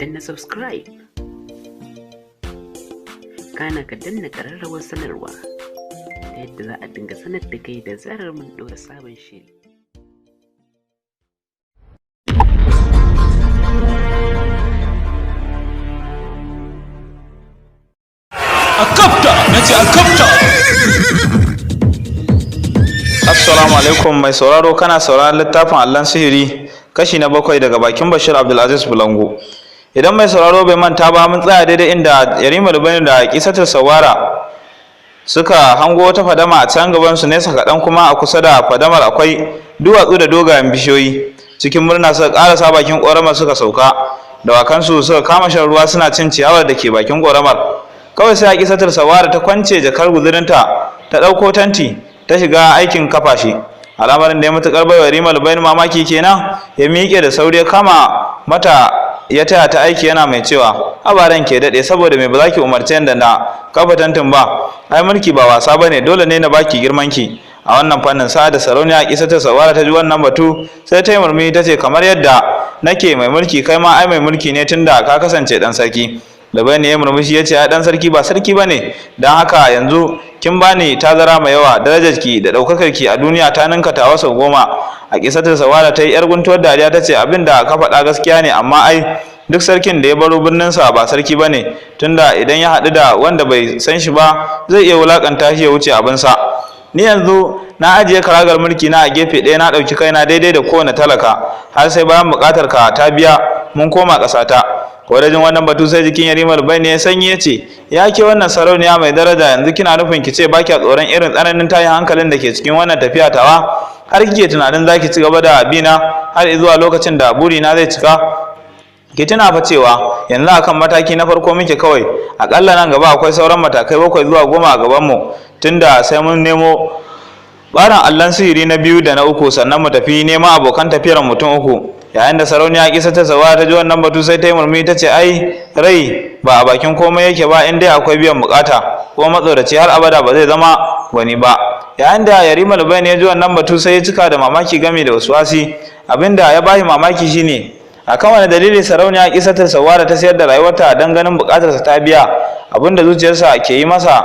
danna subscribe, kana ka danna ƙararrawar sanarwa ta yadda za a dinga sanar da kai da zarar mun ɗora sabon shiri. Assalamu alaikum mai sauraro, kana sauraron littafin Allon Sihiri kashi na 7 daga bakin Bashir Abdulaziz Bulango. Idan mai sauraro bai manta ba, mun tsaya daidai inda Yarima Lubani da Kisatul Sawara suka hango wata fadama a can gaban su nesa kaɗan, kuma a kusa da fadamar akwai duwatsu da dogayen bishiyoyi. Cikin murna suka ƙarasa bakin ƙoramar suka sauka, dawakansu suka kama shan ruwa suna cin ciyawar da ke bakin ƙoramar. Kawai sai Kisatul Sawara ta kwance jakar guzurinta, ta ɗauko tanti ta shiga aikin kafa shi. Al'amarin da ya matuƙar baiwa Yarima Lubani mamaki kenan, ya miƙe da sauri ya kama mata ya taya ta aiki yana mai cewa, abaran ke daɗe, saboda mai ba za ki umarce da na kafa tantin ba? Ai mulki ba wasa bane, dole ne na baki girman ki a wannan fannin. Sa'a da sarauniya Kisatul Sawara ta ji wannan batu, sai ta yi murmushi ta ce, kamar yadda nake mai mulki, kai ma ai mai mulki ne tunda ka kasance dan sarki. Lubani ya murmushi ya ce, ai dan sarki ba sarki bane, dan haka yanzu kin bani tazara mai yawa. Darajarki da ɗaukakarki a duniya ta ninka tawa sau 10. A Kisatul Sawara ta yi yar guntuwar dariya ta ce, abin da ka faɗa gaskiya ne, amma ai duk sarkin da ya baro birninsa ba sarki bane, tunda idan ya haɗu da wanda bai san shi ba zai iya wulakanta shi ya wuce abinsa. Ni yanzu na ajiye karagar mulki na a gefe ɗaya, na ɗauki kaina daidai da kowane talaka, har sai bayan buƙatar ka ta biya mun koma ƙasata. Wadajin wannan batu sai jikin Yarima Lubani ya sanyi ya ce, ya ke wannan sarauniya mai daraja, yanzu kina nufin ki ce baki tsoron irin tsananin tayin hankalin da ke cikin wannan tafiya tawa? Har kike tunanin zaki ci gaba da bina har zuwa lokacin da burina zai cika? Ki tuna fa cewa yanzu akan mataki na farko muke kawai, akalla nan gaba akwai sauran matakai 7 zuwa 10 a gaban mu, tunda sai mun nemo barin Allon Sihiri na 2 da na 3, sannan mu tafi neman abokan tafiyar mutum 3. Yayin da sarauniya Kisatul Sawara ta ji wannan batu, sai ta yi murmushi ta ce, ai rai ba a bakin komai yake ba, in dai akwai biyan bukata, kuma matsoraci har abada ba zai zama wani ba. Yayin da Yarima Lubani ya ji wannan batu, sai ya cika da mamaki game da waswasi. Abinda ya bashi mamaki shine, akan wani dalili sarauniya Kisatul Sawara ta sayar da rayuwarta don ganin bukatarsa ta biya. Abinda zuciyarsa ke yi masa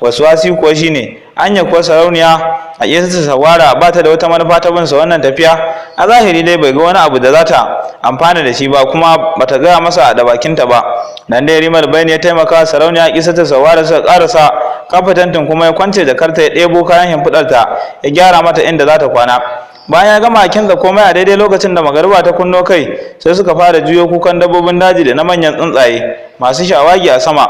waswasi kuwa shine, anya kuwa sarauniya a Kisatul Sawara ba ta da wata manufa ta bin sa wannan tafiya? A zahiri dai bai ga wani abu da za ta amfana da shi ba, kuma bata gaya masa da bakinta ba. Nan dai Yarima Lubani ya taimaka sarauniya Kisatul Sawara suka karasa kafa tantin, kuma ya kwance jakarta, ya ɗebo kayan shimfiɗarta, ya gyara mata inda za ta kwana. Bayan ya gama kinsa komai, a daidai lokacin da magariba ta kunno kai, sai suka fara juyo kukan dabbobin daji da na manyan tsuntsaye masu shawagi a sama.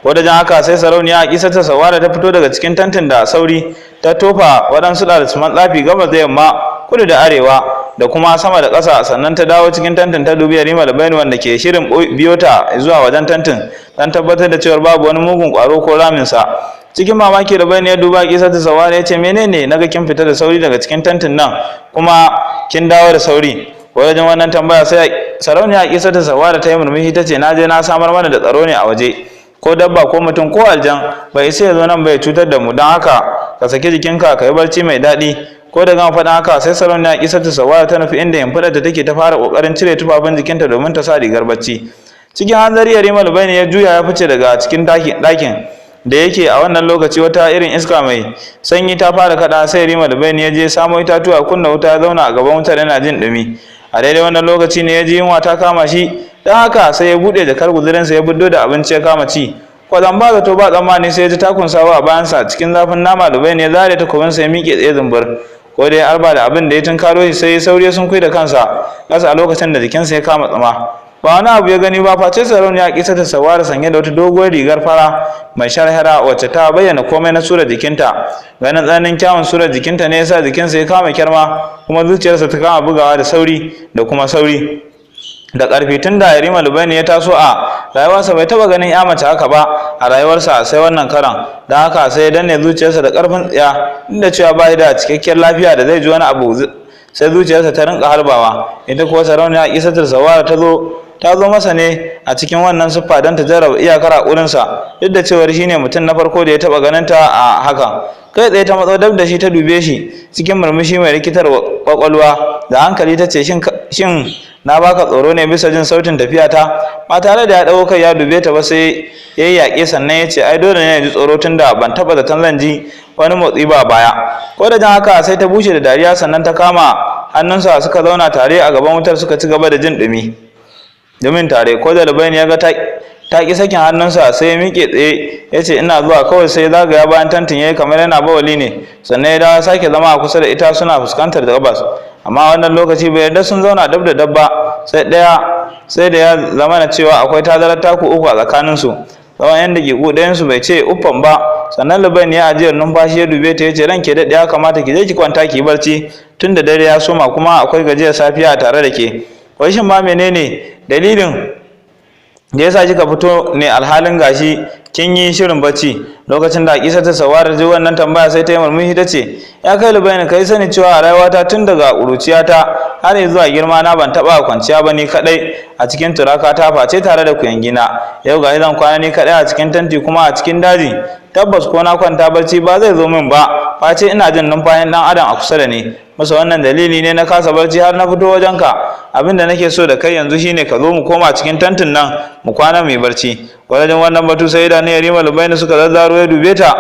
Wajen haka sai sarauniya Kisatul Sawara ta fito daga cikin tantin da sauri, ta tofa waɗansu ɗarsuman tsafi gabas da yamma, kudu da arewa, da kuma sama da ƙasa. Sannan ta dawo cikin tantin, ta dubi Yarima Lubani wanda ke shirin biyo ta zuwa wajen tantin, dan tabbatar da cewa babu wani mugun ƙwaro ko raminsa. Cikin mamaki Lubani ya duba Kisatul Sawara ya ce, menene naga kin fita da sauri daga cikin tantin nan, kuma kin dawo da sauri? Wajen wannan tambaya sai sarauniya Kisatul Sawara ta yi murmushi ta ce, na je na samar mana da tsaro ne a waje, ko dabba ko mutum ko aljan bai isa ya zo nan bai cutar da mu, don haka ka saki jikinka ka yi barci mai daɗi. Ko da gama faɗin haka, sai sarauniya Kisatul Sawara ta nufi inda yamfudar ta take, ta fara ƙoƙarin cire tufafin jikinta domin ta sa rigar barci. Cikin hanzari Yarima Lubani ya juya ya fice daga cikin ɗakin da yake a wannan lokaci wata irin iska mai sanyi ta fara kada. Sai Yarima Lubani ya je samo itatuwa, kunna wuta, ya zauna a gaban wutar yana jin ɗumi. A daidai wannan lokaci ne ya ji yunwa ta kama shi, don haka sai ya buɗe jakar guzurinsa, ya buddo da abinci ya kama ci. Kwazan ba zato ba tsammani sai ya ji takun sawa a bayansa. Cikin zafin nama Lubani ya zare takobinsa ya miƙe tsaye zumbur. Ko dai arba da abin da ya tunkaro shi, sai ya sauri sun kui da kansa ƙasa a lokacin da jikinsa ya kama tsama. Ba wani abu ya gani ba face sarauniya Kisatul Sawara sanye da wata doguwar rigar fara mai sharhara, wacce ta bayyana komai na surar jikinta. Ganin tsananin kyawun surar jikinta ne yasa jikinsa ya kama kyarma, kuma zuciyarsa ta kama bugawa da sauri da kuma sauri da ƙarfi. Tun da Yarima Lubani ya taso a rayuwarsa bai taɓa ganin ya mace haka ba a rayuwarsa, sai wannan karan. Don haka sai ya danne zuciyarsa da ƙarfin tsiya, inda cewa ba da cikakkiyar lafiya da zai ji wani abu, sai zuciyarsa ta rinka harbawa. Ita kuwa sarauniya Kisatul Sawara ta zo masa ne a cikin wannan siffa don ta jarraba iyakar haƙurinsa, duk da cewar shine mutum na farko da ya taɓa ganin ta a hakan. Kai tsaye ta matso dab da shi, ta dube shi cikin murmushi mai rikitar kwakwalwa da hankali ta ce, shin na baka tsoro ne bisa jin sautin tafiyata. Ba tare da ya dago kai ya dube ta ba sai yayi yaƙe sannan ya ce ai dole ne ji tsoro tunda ban taba zaton zan ji wani motsi ba baya. Ko da jan haka sai ta bushe da dariya sannan ta kama hannunsa suka zauna tare a gaban wutar suka ci gaba da jin dumin tare. Ko da Lubaini ya ga ta ki sakin hannunsa sai ya miƙe tsaye ya ce ina zuwa. Kawai sai zagaya bayan tantin yayi kamar yana bawali ne sannan ya dawo sake zama a kusa da ita suna fuskantar da gabas. Amma wannan lokaci bai yarda sun zauna dab da dabba sai da ya zama na cewa akwai tazarar taku uku a tsakaninsu. Tsawon 'yan daƙiƙu ɗayansu bai ce uffan ba sannan Lubaini ya ajiyar numfashi ya dube ta ya ce ranke daɗe ya kamata ki je ki kwanta ki barci tun da dare ya soma kuma akwai gajiyar safiya tare da ke. Wai shin ma menene dalilin da yasa kika fito ne alhalin gashi kin yi shirin bacci? Lokacin da Aƙisa ta Sawara ji wannan tambaya sai ta yi murmushi ta ce ya kai Lubaini kai sani cewa a rayuwata tun daga ƙuruciyata har zuwa girma na ban taɓa kwanciya ba ni kaɗai a cikin turaka ta face tare da kuyangina. Yau ga zan kwana ni kaɗai a cikin tanti kuma a cikin daji. Tabbas ko na kwanta barci ba zai zo min ba face ina jin numfashin ɗan adam a kusa da ni. Masa wannan dalili ne na kasa barci har na fito wajenka. Abin da nake so da kai yanzu shine ka zo mu koma cikin tantin nan mu kwana mai barci. Wajen wannan batu sai da Yarima Lubaini suka zazzaro ya dube ta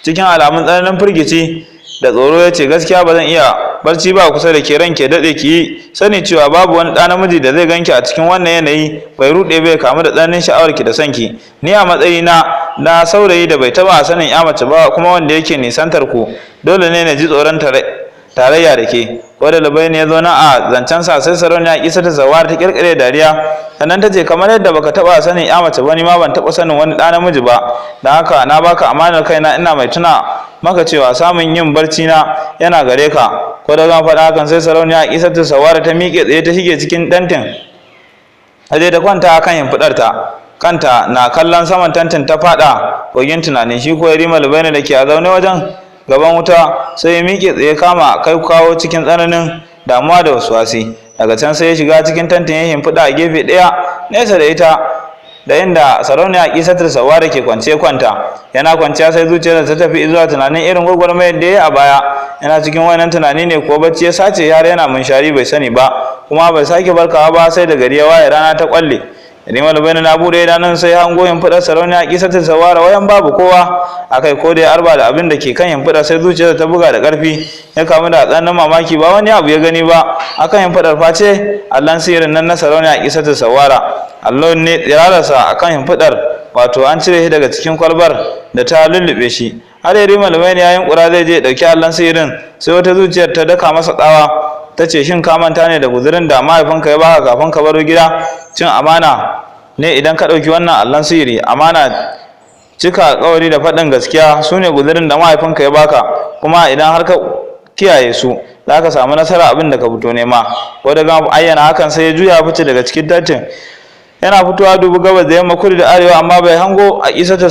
cikin alamun tsananin firgici da tsoro ya ce gaskiya ba zan iya barci ba kusa da ke ranke daɗe ki yi sani cewa babu wani ɗa namiji da zai ganki a cikin wannan yanayi bai ruɗe bai kamu da tsananin sha'awar ki da sanki. Ni a matsayina na saurayi da bai taɓa sanin ya mace ba kuma wanda yake nisantar ku dole ne na ji tsoron tarayya da ke. Wadda Lubaini ya zo na a zancensa sai Sarauniya Aƙisa ta Sawara ta kirkire dariya sannan ta ce kamar yadda baka taba sanin ya mace ba ni ma ban taba sanin wani ɗa namiji ba, don haka na baka amanar kaina ina mai tuna maka cewa samun yin barci na yana gare ka. Ko da zan faɗa hakan sai Sarauniya Aƙisa ta Sawara ta miƙe tsaye ta shige cikin tantin ta je ta kwanta kan shimfiɗarta kanta na kallon saman tantin ta faɗa kogin tunani. Shi ko Yarima Lubaini da ke a zaune wajen gaban wuta sai ya miƙe tsaye kama kai kawo cikin tsananin damuwa da waswasi. Daga can sai ya shiga cikin tantin ya shimfiɗa a gefe ɗaya nesa da ita da inda Sarauniya Aƙisa ta Sawara ke kwance kwanta. Yana kwanciya sai zuciyarsa ta tafi zuwa tunanin irin gwagwarmayar da ya yi a baya. Yana cikin wannan tunani ne ko bacci ya sace har yana munshari bai sani ba kuma bai sake barkawa ba sai da gari ya waye rana ta kwalle. Yarima Lubaini na bude idanun sai hango shimfiɗar Sarauniya Aƙisa ta Sawara wayan babu kowa akai. Ko da ya arba da abin da ke kan shimfiɗar sai zuciyarsa ta buga da ƙarfi ya kamu da tsananin mamaki ba wani abu ya gani ba akan shimfiɗar face Allon sihirin nan na Sarauniya Aƙisa ta Sawara. Allon ne tsirararsa akan shimfiɗar wato an cire shi daga cikin kwalbar da ta lullube shi. Har Yarima Lubaini ya yunkura zai je ɗauki Allon sihirin sai wata zuciyar ta daka masa tsawa ta ce shin ka manta ne da guzurin da mahaifinka ya baka kafin ka baro gida? Cin amana ne idan ka ɗauki wannan Allon sihiri. Amana, cika alƙawari da faɗin gaskiya su ne guzurin da mahaifinka ya baka, kuma idan har ka kiyaye su za ka samu nasara abin da ka fito nema. Ko daga ayyana hakan sai ya juya fice daga cikin tantin. Yana fitowa dubu gabas da yamma kudu da arewa amma bai hango Aƙisa ta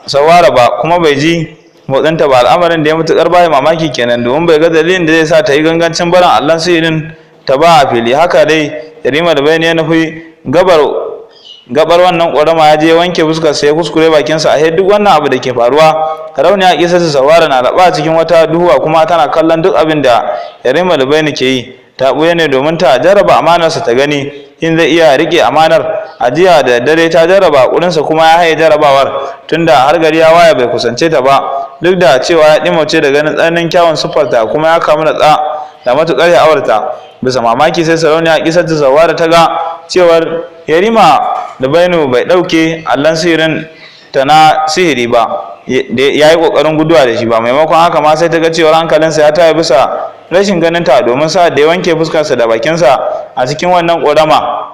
Sawara ba kuma bai ji motsinta ba. Al'amarin da ya mutuƙar baya mamaki kenan domin bai ga dalilin da zai sa ta yi gangancin barin Allon sihirin ta ba a fili. Haka dai Yarima Lubaini ya nufi gabar wannan ƙorama ya je wanke fuskar sa ya kuskure bakinsa a duk wannan abu da ke faruwa. Sarauniya Aƙisa ta Sawara na laɓa cikin wata duhuwa kuma tana kallon duk abin da Yarima Lubaini ke yi. Ta ɓuya ne domin ta jarraba amanarsa ta gani in zai iya riƙe amanar. A jiya da dare ta jarraba haƙurinsa kuma ya haye jarrabawar tunda har gari ya waya bai kusance ta ba, duk da cewa ya ɗimauce da ganin tsananin kyawun siffarta kuma ya kamu da matuƙar sha'awarta. Bisa mamaki sai Sarauniya Aƙisa ta Sawara ta ga cewar Yarima Lubaini bai ɗauke Allon sihirin ta na sihiri ba, ya yi ƙoƙarin guduwa da shi ba. Maimakon haka ma sai ta ga cewar hankalinsa ya taya bisa rashin ganinta domin sa da ya wanke fuskarsa da bakinsa a cikin wannan ƙorama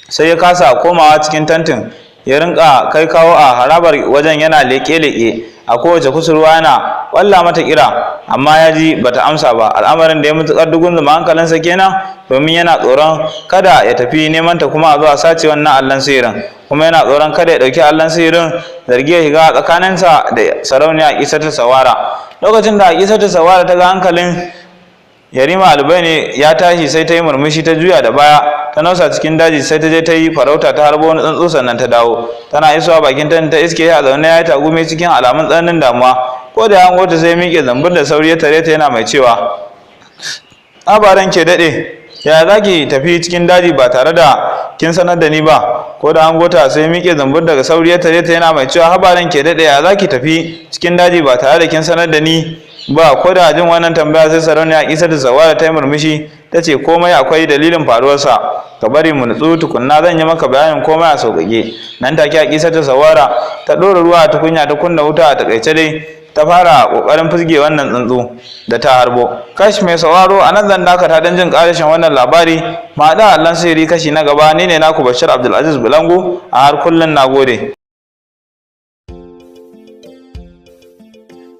sai ya kasa komawa cikin tantin. Ya rinka kai kawo a harabar wajen yana leƙe-leƙe a kowace kusurwa yana ƙwalla mata kira amma ya ji bata amsa ba. Al'amarin da ya mutuƙar dugun zuma hankalinsa kenan domin yana tsoron kada ya tafi neman ta kuma a zo a sace wannan Allon sihirin, kuma yana tsoron kada ya ɗauki Allon sihirin zargi ya shiga tsakaninsa da Sarauniya Aƙisa ta Sawara. Lokacin da Aƙisa ta Sawara ta ga hankalin Yarima Lubaini ya tashi sai ta yi murmushi ta juya da baya ta nausa cikin daji sai ta je ta yi farauta ta harbo wani tsuntsu sannan ta dawo. Tana isowa bakin ta iske a zaune ya yi tagume cikin alamun tsananin damuwa. Ko da ya hango ta sai miƙe zambur da sauri ya tare ta yana mai cewa abaran ke daɗe ya za ki tafi cikin daji ba tare da kin sanar da ni ba? Ko da an gota sai miƙe zambur daga sauri ya tare ta yana mai cewa habaran ke daɗe, ya za ki tafi cikin daji ba tare da kin sanar da ni ba? Ko da jin wannan tambaya sai sarauniya Siyasa ta yi murmushi ta ce komai akwai dalilin faruwarsa, ka bari mu nutsu tukunna zan yi maka bayanin komai a sauƙaƙe. Nan take Siyasa ta ɗora ruwa a tukunya ta kunna wuta, a taƙaice dai ta fara ƙoƙarin fizge wannan tsuntsu da ta harbo. Kashi mai sauraro, a nan zan dakata don jin ƙarashin wannan labari. Ma haɗu a Allon Sihiri kashi na gaba. Ni ne naku Bashir Abdulaziz Bulangu, a har kullum na gode.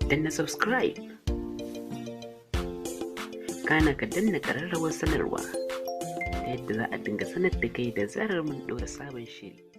Danna subscribe, kana ka danna ƙararrawar sanarwa ta yadda za a dinga sanar da kai da zarar mun ɗora sabon shiri.